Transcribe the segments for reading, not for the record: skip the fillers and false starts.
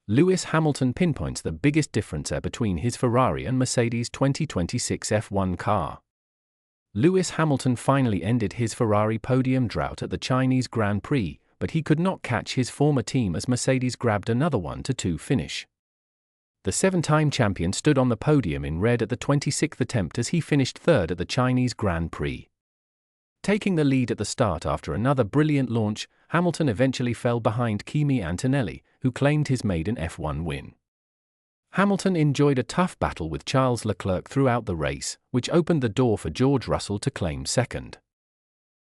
Lewis Hamilton pinpoints the biggest difference between his Ferrari and Mercedes 2026 F1 car. Lewis Hamilton finally ended his Ferrari podium drought at the Chinese Grand Prix, but he could not catch his former team as Mercedes grabbed another 1-2 finish. The seven-time champion stood on the podium in red at the 26th attempt as he finished third at the Chinese Grand Prix. Taking the lead at the start after another brilliant launch, Hamilton eventually fell behind Kimi Antonelli, who claimed his maiden F1 win. Hamilton enjoyed a tough battle with Charles Leclerc throughout the race, which opened the door for George Russell to claim second.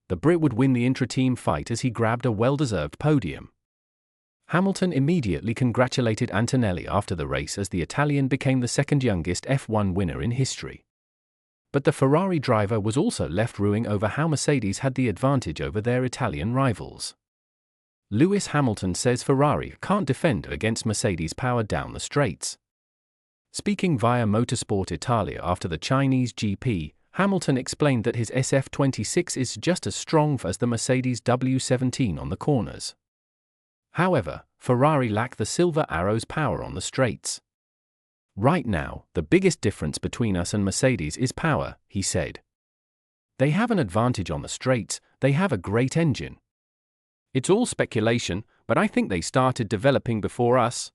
The Brit would win the intra-team fight as he grabbed a well-deserved podium. Hamilton immediately congratulated Antonelli after the race as the Italian became the second youngest F1 winner in history. But the Ferrari driver was also left ruing over how Mercedes had the advantage over their Italian rivals. Lewis Hamilton says Ferrari can't defend against Mercedes' power down the straights. Speaking via Motorsport Italia after the Chinese GP, Hamilton explained that his SF26 is just as strong as the Mercedes W17 on the corners. However, Ferrari lack the Silver Arrow's power on the straights. Right now, the biggest difference between us and Mercedes is power, he said. They have an advantage on the straights, they have a great engine. It's all speculation, but I think they started developing before us.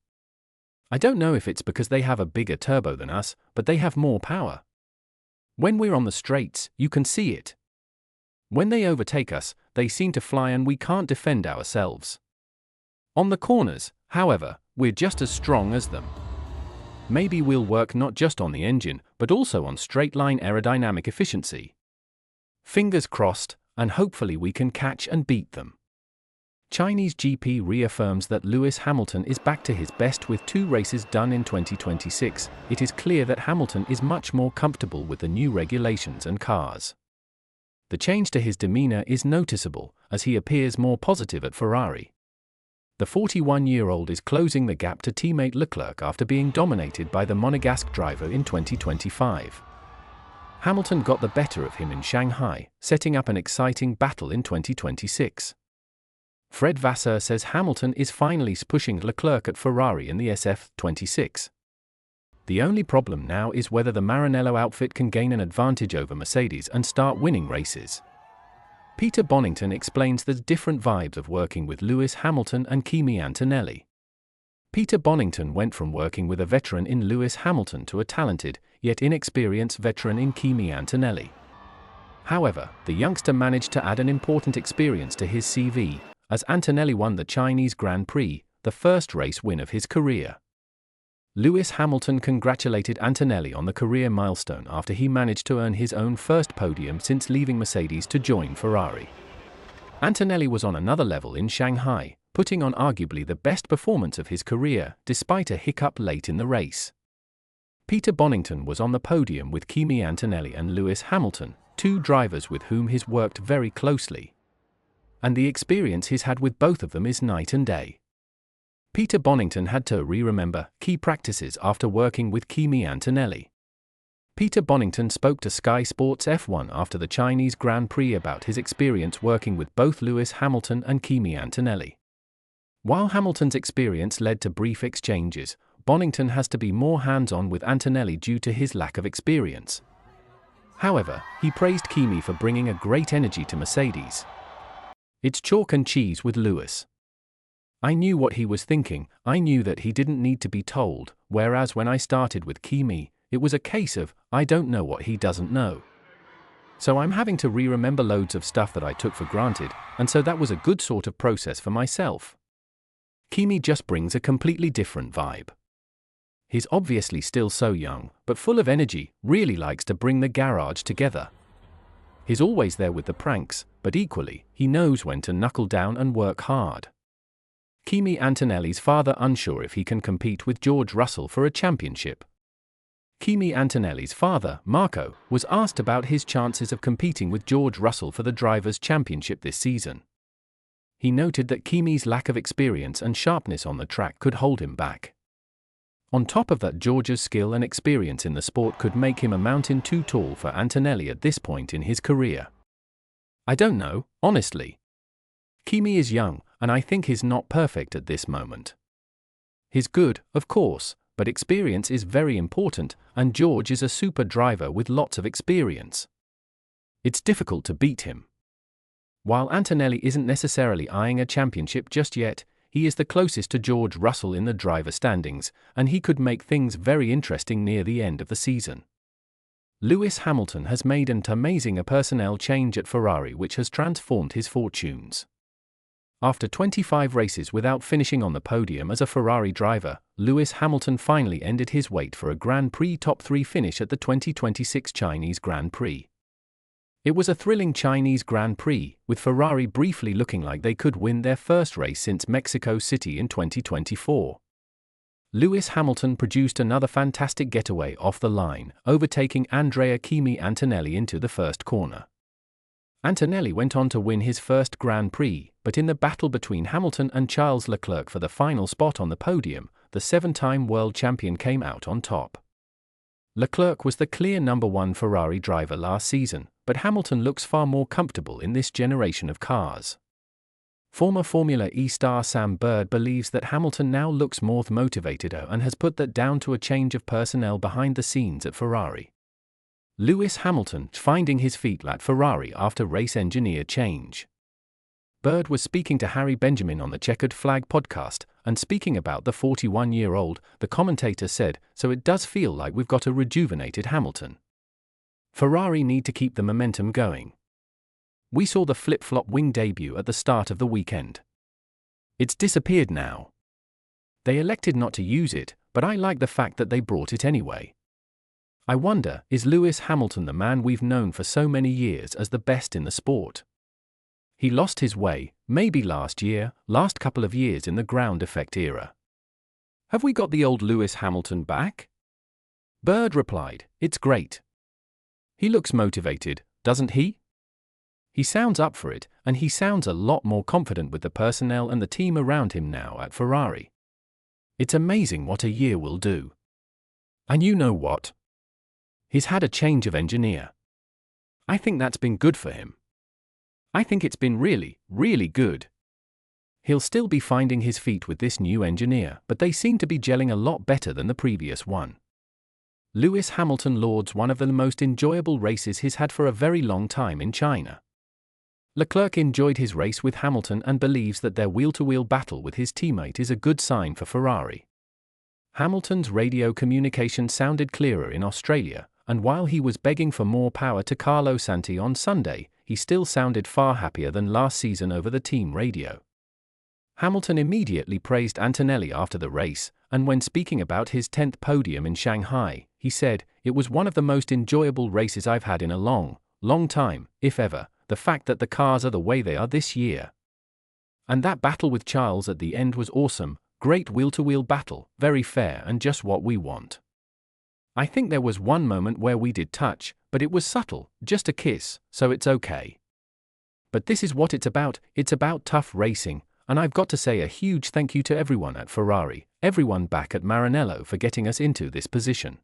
I don't know if it's because they have a bigger turbo than us, but they have more power. When we're on the straights, you can see it. When they overtake us, they seem to fly and we can't defend ourselves. On the corners, however, we're just as strong as them. Maybe we'll work not just on the engine, but also on straight-line aerodynamic efficiency. Fingers crossed, and hopefully we can catch and beat them. Chinese GP reaffirms that Lewis Hamilton is back to his best with 2 races done in 2026. It is clear that Hamilton is much more comfortable with the new regulations and cars. The change to his demeanor is noticeable, as he appears more positive at Ferrari. The 41-year-old is closing the gap to teammate Leclerc after being dominated by the Monegasque driver in 2025. Hamilton got the better of him in Shanghai, setting up an exciting battle in 2026. Fred Vasseur says Hamilton is finally pushing Leclerc at Ferrari in the SF26. The only problem now is whether the Maranello outfit can gain an advantage over Mercedes and start winning races. Peter Bonington explains the different vibes of working with Lewis Hamilton and Kimi Antonelli. Peter Bonington went from working with a veteran in Lewis Hamilton to a talented, yet inexperienced veteran in Kimi Antonelli. However, the youngster managed to add an important experience to his CV, as Antonelli won the Chinese Grand Prix, the first race win of his career. Lewis Hamilton congratulated Antonelli on the career milestone after he managed to earn his own first podium since leaving Mercedes to join Ferrari. Antonelli was on another level in Shanghai, putting on arguably the best performance of his career, despite a hiccup late in the race. Peter Bonington was on the podium with Kimi Antonelli and Lewis Hamilton, 2 drivers with whom he's worked very closely. And the experience he's had with both of them is night and day. Peter Bonington had to remember key practices after working with Kimi Antonelli. Peter Bonington spoke to Sky Sports F1 after the Chinese Grand Prix about his experience working with both Lewis Hamilton and Kimi Antonelli. While Hamilton's experience led to brief exchanges, Bonington has to be more hands-on with Antonelli due to his lack of experience. However, he praised Kimi for bringing a great energy to Mercedes. It's chalk and cheese with Lewis. I knew what he was thinking, I knew that he didn't need to be told, whereas when I started with Kimi, it was a case of, I don't know what he doesn't know. So I'm having to remember loads of stuff that I took for granted, and so that was a good sort of process for myself. Kimi just brings a completely different vibe. He's obviously still so young, but full of energy, really likes to bring the garage together. He's always there with the pranks, but equally, he knows when to knuckle down and work hard. Kimi Antonelli's father unsure if he can compete with George Russell for a championship. Kimi Antonelli's father, Marco, was asked about his chances of competing with George Russell for the Drivers' Championship this season. He noted that Kimi's lack of experience and sharpness on the track could hold him back. On top of that, George's skill and experience in the sport could make him a mountain too tall for Antonelli at this point in his career. I don't know, honestly. Kimi is young, and I think he's not perfect at this moment. He's good, of course, but experience is very important, and George is a super driver with lots of experience. It's difficult to beat him. While Antonelli isn't necessarily eyeing a championship just yet, he is the closest to George Russell in the driver standings, and he could make things very interesting near the end of the season. Lewis Hamilton has made an amazing personnel change at Ferrari which has transformed his fortunes. After 25 races without finishing on the podium as a Ferrari driver, Lewis Hamilton finally ended his wait for a Grand Prix top 3 finish at the 2026 Chinese Grand Prix. It was a thrilling Chinese Grand Prix, with Ferrari briefly looking like they could win their first race since Mexico City in 2024. Lewis Hamilton produced another fantastic getaway off the line, overtaking Andrea Kimi Antonelli into the first corner. Antonelli went on to win his first Grand Prix, but in the battle between Hamilton and Charles Leclerc for the final spot on the podium, the 7-time world champion came out on top. Leclerc was the clear number 1 Ferrari driver last season, but Hamilton looks far more comfortable in this generation of cars. Former Formula E star Sam Bird believes that Hamilton now looks more motivated and has put that down to a change of personnel behind the scenes at Ferrari. Lewis Hamilton finding his feet at Ferrari after race engineer change. Bird was speaking to Harry Benjamin on the Checkered Flag podcast, and speaking about the 41-year-old, the commentator said, "So it does feel like we've got a rejuvenated Hamilton. Ferrari need to keep the momentum going. We saw the flip-flop wing debut at the start of the weekend. It's disappeared now. They elected not to use it, but I like the fact that they brought it anyway. I wonder, is Lewis Hamilton the man we've known for so many years as the best in the sport? He lost his way, maybe last couple of years in the ground effect era. Have we got the old Lewis Hamilton back?" Bird replied, "It's great. He looks motivated, doesn't he? He sounds up for it, and he sounds a lot more confident with the personnel and the team around him now at Ferrari. It's amazing what a year will do. And you know what? He's had a change of engineer. I think that's been good for him. I think it's been really, really good. He'll still be finding his feet with this new engineer, but they seem to be gelling a lot better than the previous one." Lewis Hamilton lauds one of the most enjoyable races he's had for a very long time in China. Leclerc enjoyed his race with Hamilton and believes that their wheel-to-wheel battle with his teammate is a good sign for Ferrari. Hamilton's radio communication sounded clearer in Australia, and while he was begging for more power to Carlos Santi on Sunday, he still sounded far happier than last season over the team radio. Hamilton immediately praised Antonelli after the race, and when speaking about his 10th podium in Shanghai, he said, "It was one of the most enjoyable races I've had in a long, long time, if ever. The fact that the cars are the way they are this year. And that battle with Charles at the end was awesome, great wheel-to-wheel battle, very fair and just what we want. I think there was one moment where we did touch, but it was subtle, just a kiss, so it's okay. But this is what it's about tough racing, and I've got to say a huge thank you to everyone at Ferrari, everyone back at Maranello for getting us into this position.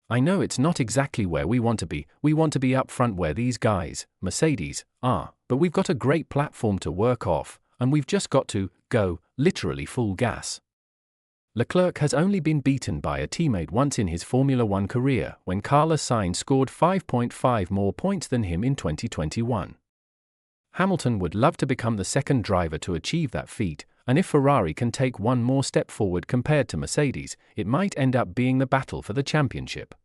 I know it's not exactly where we want to be up front where these guys, Mercedes, are, but we've got a great platform to work off, and we've just got to go, literally full gas." Leclerc has only been beaten by a teammate once in his Formula One career, when Carlos Sainz scored 5.5 more points than him in 2021. Hamilton would love to become the second driver to achieve that feat, and if Ferrari can take one more step forward compared to Mercedes, it might end up being the battle for the championship.